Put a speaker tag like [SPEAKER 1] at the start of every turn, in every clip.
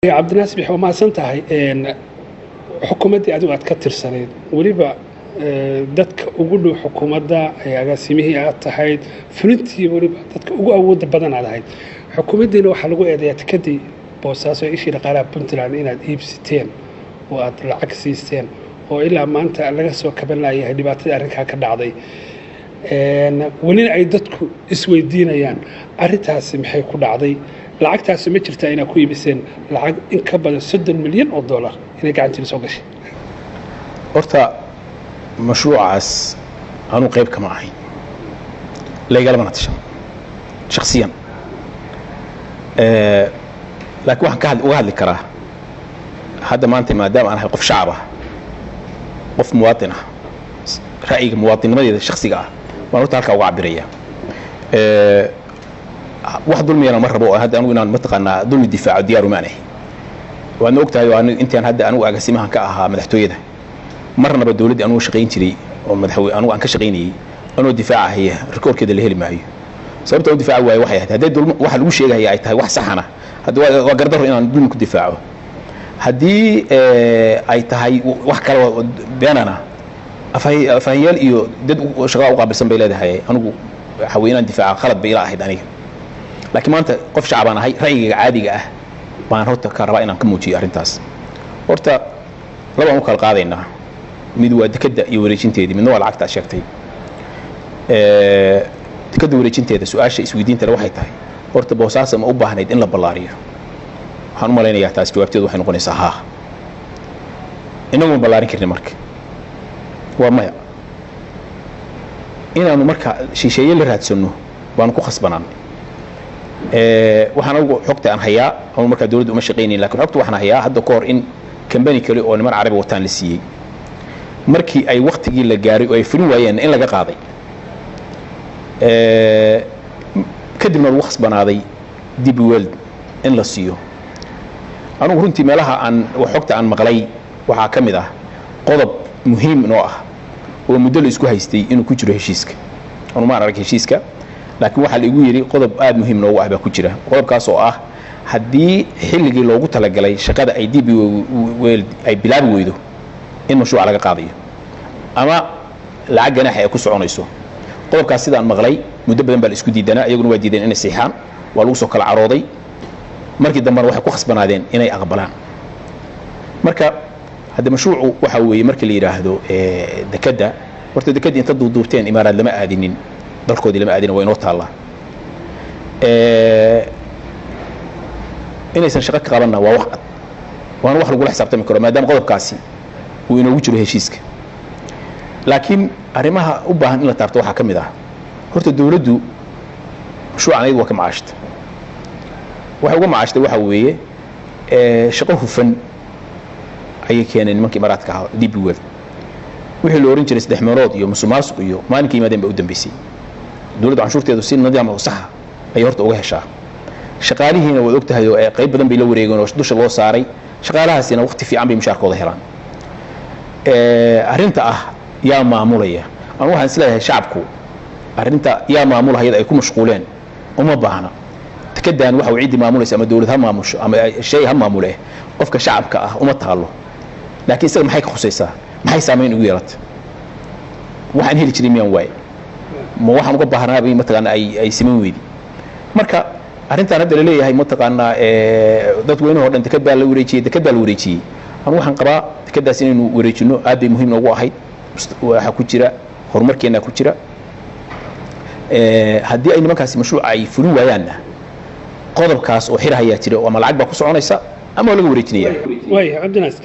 [SPEAKER 1] عبد الناس بيحو ما سنتهاي إن حكومتي أدو أتكتر سنين وليبا دتك أقوله حكومة دا أجاسمه أتحيد فنتي وليبا دتك أقول بدن على هاي حكومتي لو حلقوا إذا يتكدي بوساسو إشي لقالها بنتلان إن أديب ستين والعكس ستين وإلا ما أنت لقسوا كبلنا إياه اللي بعتقد أرنكها كدعضي ولين أي دتك اسوي الدين يعني أرتها سمحي كدعضي lacagtaas ma jirtaa inay ku iibiseen lacag in ka badan $60 milyan inay gacantii soo gashay
[SPEAKER 2] horta mashruucaas aanu qayb kama ahayn leegal ma natashan shakhsiyan laakiin waxaan ka uga hadli karaa hadda maanta maadaama aan ahay qof shacab ah qof muwaadin ah ra'yiga muwaadinimadeeda shakhsiga ah waan horta halka uga cabiraya واحد ظلمي أنا مرة بقى هذا أنا متقنا ظلم الدفاع ديار ومانه وأنا وقتها وأنا أنت هذا أنا أقسمها كأها مدحتوية ده مرة أنا بدولد أنا وشقين تري ومدحوي أنا أنك شقيني أنا الدفاع هي ركور كده اللي هي معي صرت أنا دفاع واحد هذا ظلم واحد وش هي عيتها واحد صحنا هذا وقدر إن أنا ظلم كدفاعه هدي عيتها واحد كلا بيننا أفهيال إيو دد شغال وقابل سنبيله ده هاي أنا حاولنا الدفاع خلط بيلا أحد أنا لكن ما أنت قف شعبنا هاي رأي عادي بان هرتا كربائنا كموجي أرنتاس هرتا لبا مكال قاضينا مدوا دكدا يوريجين تيدي من نوع العقد أشيكتي دكدا يوريجين تيدي سؤال شيء سويدين ترى واحد تاي هرتا بوساسة ما أبها هنيد إلا باللارية هنو مالين يحتاج جواب تيدو حين نقول صحاح إنه من باللارين كرني مرك وما إنه مرك شيء اللي راد سنه بانكو خصبنا waxaan ugu xogta aan hayaa oo marka dawladdu uma shaqeynay laakiin xogta waxaan hayaa hadda koor in company kale oo niman Carabi wataan la siiyay markii ay waqtigii la gaaray oo ay furin waayeen in laga qaaday kadibna lagu khasbanaaday dib world in la siiyo anigu runtii meelaha aan xogta aan maqlay waxa kamid ah qodob muhiim noo ah oo muddo la isku haystay inuu ku jiro heshiiska oo ma arag heshiiska laakiin waxa la igu yiri qodob aad muhiim noogu ah baa ku jira qodobkaas oo ah hadii xilligii loogu talagalay shaqada ay dib ay bilaabi weydo in mashruuc laga qaadayo ama lacag ganax ay ku soconayso qodobkaas sidaan maqlay muddo badan baa la isku diidanaa iyaguna waa diideen inay siixaan waa lagu soo kala carooday markii dambe waxay ku khasbanaadeen inay aqbalaan marka hadda mashruucu waxa weeye markii la yiraahdo dekada horta dekada inta duubteen imaaraad lama aadinin dalkoodii lama aadin way noo taala inaysan shaqo ka qabanna waa wax waan wax lagu xisaabtami karo maadaama qodobkaasi uu inoogu jiro heshiiska laakiin arimaha u baahan in la taabto waxa kamid ah horta dawladdu mashruucan waa ka macaashta waxa uga macaashta waxa weeye shaqo hufan ay keeneen nimankii Imaaraadka ah DP World wixii loo oran jiray 3 meelood iyo musuqmaasuq iyo maalinkii imaadeen ba u dambeysay dawladda canshuurteedu si nidaam oo sax ah ay horta uga heshaa shaqaalihiina way ogtahay oo qayb badan bay la wareegeen oo dusha loo saaray shaqaalahaasina waqti fiican bay mushaarkooda helaan arinta ah yaa maamulaya aan waxaan isleeyahay shacabku arinta yaa maamulaya ay ku mashquuleen uma baahna takadaan waxa uu ciidi maamulaysa ama dawlad ha maamusho ama shay ha maamule qofka shacabka ah uma taalo laakiin isaga maxay ka khusaysaa maxay saameyn ugu yeelatay waxaan heli jiray miyaan waay ma waxaan uga baahnaa bay mataqaana ay siman weedi marka arintan hadda la leeyahay mataqaana dadweynaha oo dhan dekad baa la wareejiyay aan waxaan qabaa dekadaas inaynu wareejino aad bay muhiim ugu ahayd waxa ku jira horumarkeena ku jira haddii ay nimankaasi mashruuc ay fulin waayaanna qodobkaas oo xirahaya jira oo ama lacag baa ku soconaysa ama laga wareejinaya
[SPEAKER 1] way Cabdinaas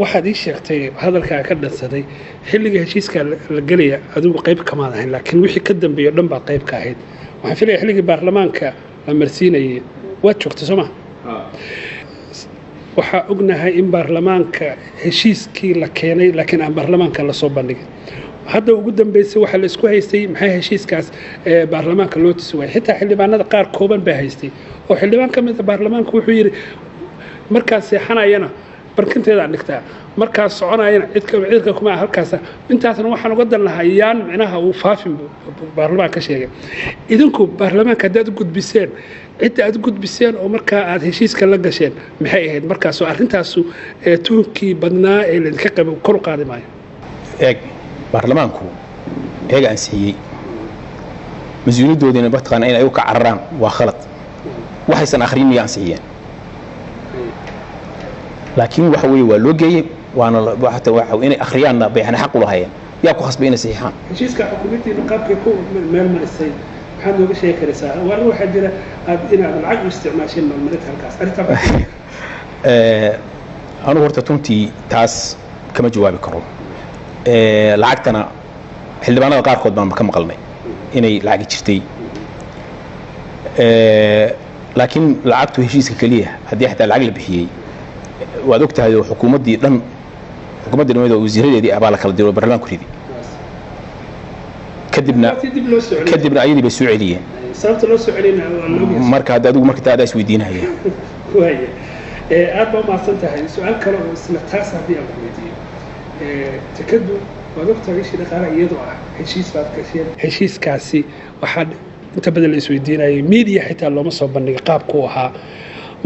[SPEAKER 1] waxaad ii sheegtay hadalka ka dhansaday xilliga heshiiska la galaya adigu qayb kama ahayn laakiin wixii ka dambeeyo dhan baa qayb ka ahayd waxaan filayaa xilliga baarlamaanka la marsiinayay waad joogtay Soomaa waxa ognahay in baarlamaanka heshiiskii la keenay laakiin aan baarlamaanka la soo bandhigin hadda ugu dambeysay waxa la isku haystay maxay heshiiskaas baarlamaanka loo tisay xitaa xildhibaanada qaar kooban baa haystay oo xildhibaan kamid ah baarlamaanka wuxuu yiri markaas seexanayana barkinteeda aan dhigtaa markaas soconayana cidka kuma halkaas intaasna waxaan uga dan lahaa yaan micnaha uu faafin baarlamaan ka sheegay idinku baarlamaanka haddaad u gudbiseen cidda aad u gudbiseen oo markaa aad heshiiska la gasheen maxay ahayd markaasoo arrintaasu tuhunkii badnaa ee laydinka qaba kor u qaadi maayo
[SPEAKER 2] eeg baarlamaanku eega ansixiyey mas-uuliyadoodina mataqaana in ay u ka cararaan waa khalad waxaysan akhriin miya ansixiyeen laakiin waxa weeye waa loo geeyey waana inay akhriyaanna bayxana xaq u lahaayeen yaa ku khasbay inay saxiixaan
[SPEAKER 1] heshiiska xukuumaddiina qaabkay ku meel marisay maxaad nooga sheegi karaysaa waana waxaa jira inaad lacag u isticmaasheen maalmarinta halkaas
[SPEAKER 2] anugu horta runtii taas kama jawaabi karo lacagtana xildhibaanada qaarkood baan ka maqalnay inay lacagi jirtay laakiin lacagtu heshiiska keliya haddii xataa lacag la bixiyey waad og tahay oo xukuumaddii dhammeed oo wasiiradeedii abaa la kala diro baarlamaanku ridi kadibna ayadii bay soo celiyeen
[SPEAKER 1] sababta loo soo celiyay
[SPEAKER 2] marka hadda adigu marka taa isweydiinaya
[SPEAKER 1] waaye aad baa umahadsan tahay su-aal kale oo isla taas haddii aan ku weydiiyo tekadu waad og tahay ishii dhaqaale iyadoo ah heshiis baad gasheen heshiiskaasi waxaa inta badan la isweydiinayay media xitaa looma soo bandhigay qaabku ahaa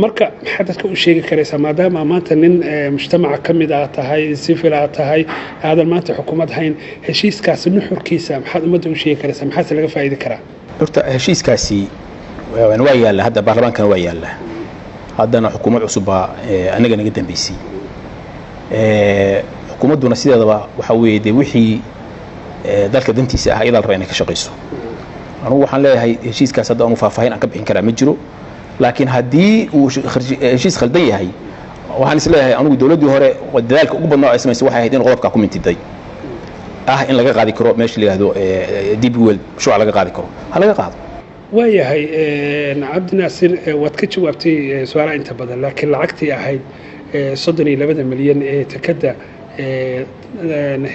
[SPEAKER 1] marka maxaad dadka u sheegi karaysaa maadaama maanta nin mujtamaca ka mid ah tahay sifil ah tahay aadan maanta xukuumad hayn heshiiskaasi nuxurkiisa maxaad ummadda u sheegi karaysaa maxaase laga faa'idi karaa
[SPEAKER 2] horta heshiiskaasi waa yaalla hadda baarlamaankana waa yaalla haddana xukuumad cusub baa anaga naga dambeysay xukuumadduna sideedaba waxaa weeye dee wixii dalka dantiisa ah iyadaa la raba inay ka shaqayso anugu waxaan leeyahay heshiiskaas hadda aanu faahfaahin aan ka bixin karaa ma jiro laakiin haddii uu heshiis khaldan yahay waxaan is leeyahay anugu dowladdii hore dadaalka ugu badnaa ay samaysay waxay ahayd in qodobkaa ku mintiday in laga qaadi karo meesha la yidhaahdo db world mashruuca laga qaadi karo ha laga qaado
[SPEAKER 1] waayahay cabdi naasir waad ka jawaabtay su-aalaha inta badan laakiin lacagtii ahayd 32 milyan ee tekada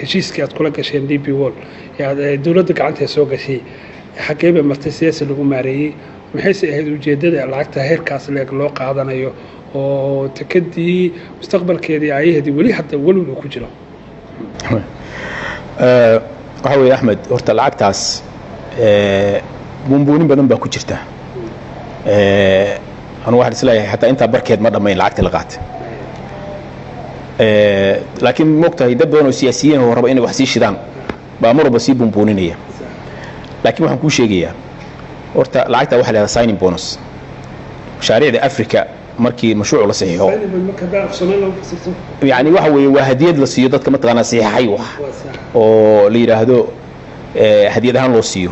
[SPEAKER 1] heshiiskii aad kula gasheen db world dowladda gacanta soo gashay xaggee bay martay siyaasi lagu maareeyey maxayse ahayd ujeeddada lacagta heerkaas leeg loo qaadanayo oo tekadii mustaqbalkeedii ayaheedii weli hadda walwal ku jiro
[SPEAKER 2] waxa weeye axmed horta lacagtaas buunbuunin badan baa ku jirta anu waxaan is leeyahay xataa intaa barkeed ma dhammayn lacagtii la qaatay laakiin moogtahay dad badan oo siyaasiyiin oo raba inay wax sii shidaan baa mar walba sii buunbuuninaya laakiin waxaan kuu sheegayaa horta lacagta waxa la yidhahdaa signing bonus mashaariicda africa markii mashruuc la saxiixo yani waxa weeye waa hadiyad la siiyo dadka mataqaanaa saxiixay wax oo la yidhaahdo hadiyad ahaan loo siiyo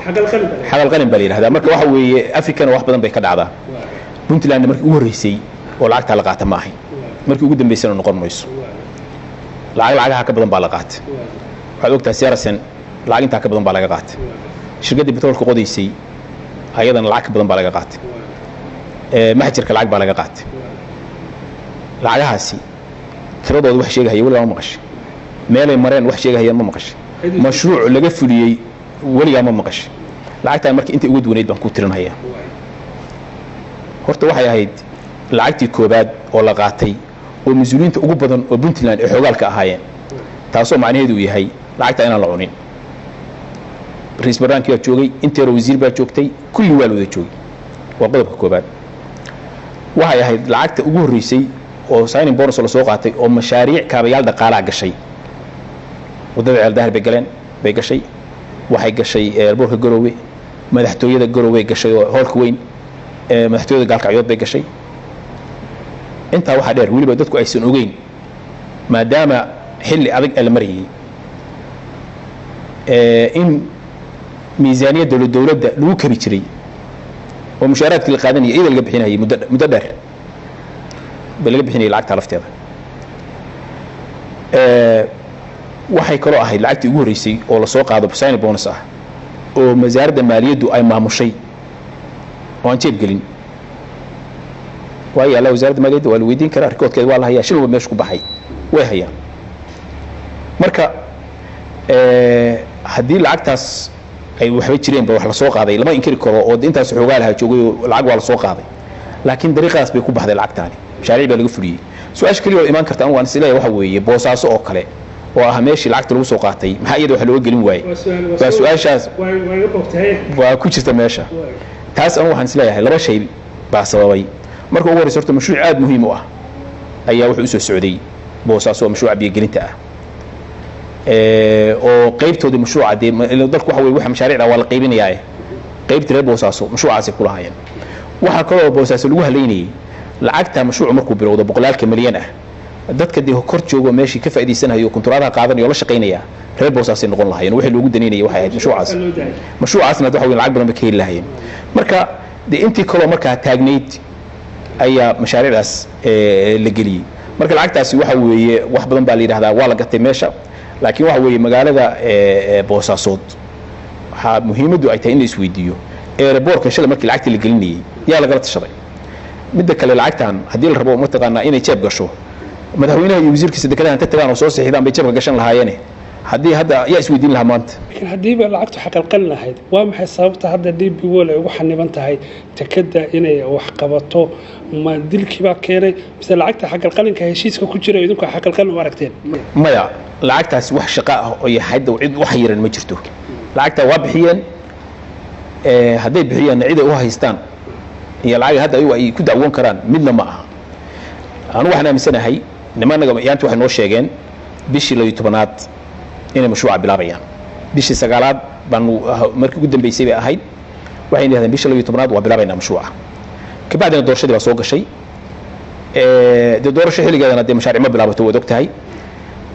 [SPEAKER 2] xagal qalin baa la yidhahdaa marka waxa weeye africana wax badan bay ka dhacdaa puntland markii ugu horreysay oo lacagtaa la qaata ma ahay markii ugu dambaysana noqon mayso lacagaha ka badan baa la qaatay waxaad ogtahay siyarasen lacag intaa ka badan baa laga qaatay shirkaddii petroolka qodaysay ayadana lacag ka badan baa laga qaatay maxjirka lacag baa laga qaatay lacagahaasi tiradooda wax sheegahaya weligaa ma maqashay meelay mareen wax sheegahayaan ma maqashay mashruuc laga fuliyey weligaa ma maqashay lacagtaan marka inta ugu duwanayd baan ku tirinhayaa horta waxay ahayd lacagtii koobaad oo la qaatay oo mas-uuliyiinta ugu badan oo puntland ee xoogaalka ahaayeen taasoo macnaheedu uu yahay lacagtaa inaan la cunin ra-isul baraankii baa joogay inteero wasiir baa joogtay kulli waa la wada joogay waa qodobka koobaad waxay ahayd lacagta ugu horreysay oo signing bonus la soo qaatay oo mashaariic kaabayaal dhaqaalaa gashay waddada ceeldahar bay gashay waxay gashay eelboorka garoowe madaxtooyada garoowe gashay oo hoolka weyn madaxtooyada gaalkacyood bay gashay intaa waxaa dheer weliba dadku aysan ogeyn maadaama xilli adag la marayay in miisaaniyadda dowladda lagu kabi jiray oo mushaaraadkii la qaadanaya iyada laga bixinayay muddo dheer ba laga bixinayay lacagta lafteeda waxay kaloo ahayd lacagtii ugu horreysay oo lasoo qaado signing bonus ah oo wasaaradda maaliyaddu ay maamushay oo aan jeeb gelin waayo alla wasaaradda maaliyadda waa la weydiin karaa rikoodkeeda waa la hayaa shil walba meesha ku baxay way hayaan marka haddii lacagtaas ay waxba jireen ba wax la soo qaaday lama inkiri karo oo intaas xoogaa lahaa joogay oo lacag waa la soo qaaday laakiin dariiqadaas bay ku baxday lacagtaani mashaariic baa laga fuliyey su-aasha keliya oo imaan karta anigu waan isleeyahay waxa weeye boosaaso oo kale oo ah meeshii lacagta lagu soo qaatay maxaa iyada wax looga gelin waayey waa su-aashaas waa ku jirta meesha taas anigu waxaan isleeyahay laba shay baa sababay marka ugu horeysa horta mashruuc aad muhiim u ah ayaa wuxuu u soo socday boosaaso oo mashruuca biyogelinta ah oo qaybtoodii mashruuca dee dalku waxa weeye waxa mashaariicda waa la qaybinayaa qaybtii reer boosaaso mashruucaasi ku lahaayeen waxaa kaloo boosaaso lagu haleynayay lacagta mashruucu markuu bilowdo boqolaalka milyan ah dadka dee kor joogo meeshii ka faa'iideysanayo konturaadaha qaadanaya oo la shaqaynaya reer boosaasay noqon lahaayeen wixii loogu daneynayay waxay ahayd mashruucaasna waxa weeye lacag badan ba ka heli lahaayeen marka dee intii kaloo markaa taagnayd ayaa mashaariicdaas la geliyey marka lacagtaasi waxa weeye wax badan baa la yidhahdaa waa la gatay meesha laakiin waxa weeye magaalada boosaasood waxaa muhiimaddu ay tahay in la isweydiiyo airbortka shalay markii lacagtii la gelinayay yaa lagala tashaday midda kale lacagtan haddii la rabo mataqaanaa inay jeeb gasho madaxweynaha iyo wasiirkiisa dekedaha inta tagaan oo soo sixidaan bay jeebka gashan lahaayeene haddii hadda yaa isweydiin lahaa maanta
[SPEAKER 1] laakiin haddiiba lacagtu xaqalqalin lahayd waa maxay sababta hadda DP World ay ugu xaniban tahay tekada inay wax qabato ma dilkiiba keenay mise lacagta xaqalqalinka heshiiska ku jira idinku xaqalqalin u aragteen
[SPEAKER 2] maya lacagtaas wax shaqo ah oo hadda cid wax yaran ma jirto lacagta waa bixiyeen hadday bixiyeen cid ay u haystaan iyo lacag hadda ay ku dacwoon karaan midna ma aha anu waxaan aaminsanahay nimannaga yaanta waxay noo sheegeen bishii 12aad inay mashruuca bilaabayaan bishii 9aad baan markii ugu dambeysay bay ahayd waxay yiraahdeen bishii 12aad waa bilaabaynaa mashruuca kabacdina doorashadii baa soo gashay de doorasho xilligeedana de mashaariic ma bilaabato wad ogtahay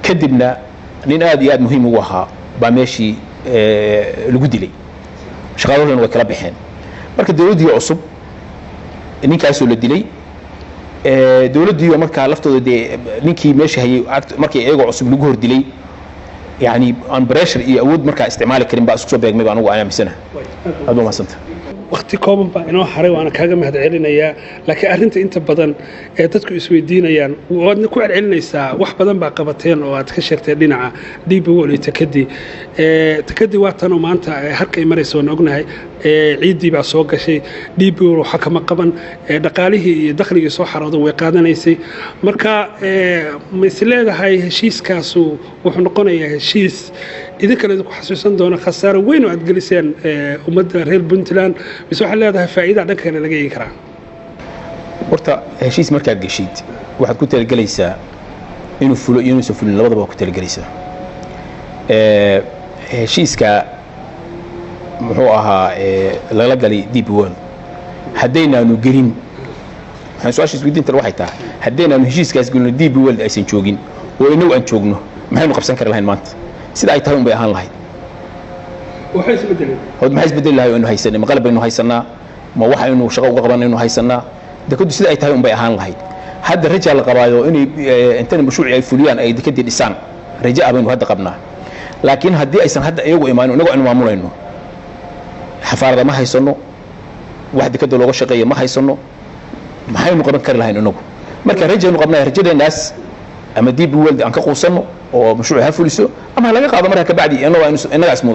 [SPEAKER 2] kadibna nin aad iyo aad muhiim ugu ahaa baa meeshii lagu dilay shaqaalahoodana way kala baxeen marka dawladdii cusub ninkaasoo la dilay dawladdii markaa laftooda dee ninkii meesha hayay markii iyagoo cusub lagu hor dilay yani aan pressure iyo awood markaa isticmaali karin baa isku soo beegmay baan ugu aaminsanahay aad baa mahadsantahay
[SPEAKER 1] waqti kooban baa inoo haray waana kaaga mahad celinayaa laakiin arrinta inta badan ee dadku isweydiinayaan waadna ku celcelinaysaa wax badan baa qabateen oo aad ka sheegtay dhinaca DP World iyo takadii waa tanoo maanta halka ay marayso waan ognahay ciidii baa soo gashay DP World waxa kama qaban dhaqaalihii iyo dakhligii soo xarooday way qaadanaysay marka ma is leedahay heshiiskaasu wuxuu noqonayaa heshiis idinkana idinku xasuusan doona khasaaro weyn oo aad geliseen ummadda reer Puntland bas waxa leedahay faa'iido dhanka kale laga yeelan karaa
[SPEAKER 2] horta heshiis markaad gashid waxaad ku talagelaysaa inuu fulo iyo inuu fulin labadaba ku talagelaysaa heshiiska muxuu ahaa lala galay DP World haddaynaanu gelin waxaan su'aasha isweydiinta waxay tahay haddaynaanu heshiiskaas gelin DP World aysan joogin oo inagu aan joogno maxaynu qabsan kari lahayn maanta sida ay tahay un bay ahaan lahayd
[SPEAKER 1] waxay isbedeleen
[SPEAKER 2] maxay isbedel lahayd inuu haysanay ma qalab inuu haysanaa ma waxa inuu shaqo uga qabanay inuu haysanaa dekadu sida ay tahay un bay ahaan lahayd hadda rajaal la qabaayo inay intan mashruuci ay fuliyaan ay dekadii dhisaan rajaa baynu hadda qabnaa laakiin haddii aysan hadda iyagu imaanin inagu aanu maamulayno xafaarada ma haysano wax dekada looga shaqeeyo ma haysano maxaynu qaban kari lahayn inagu marka rajaynu qabnaa rajadeenaas ama DP World aan ka quusano oo mashruuc ha fuliso ama laga qaado marka ka bacdi inaga ismudan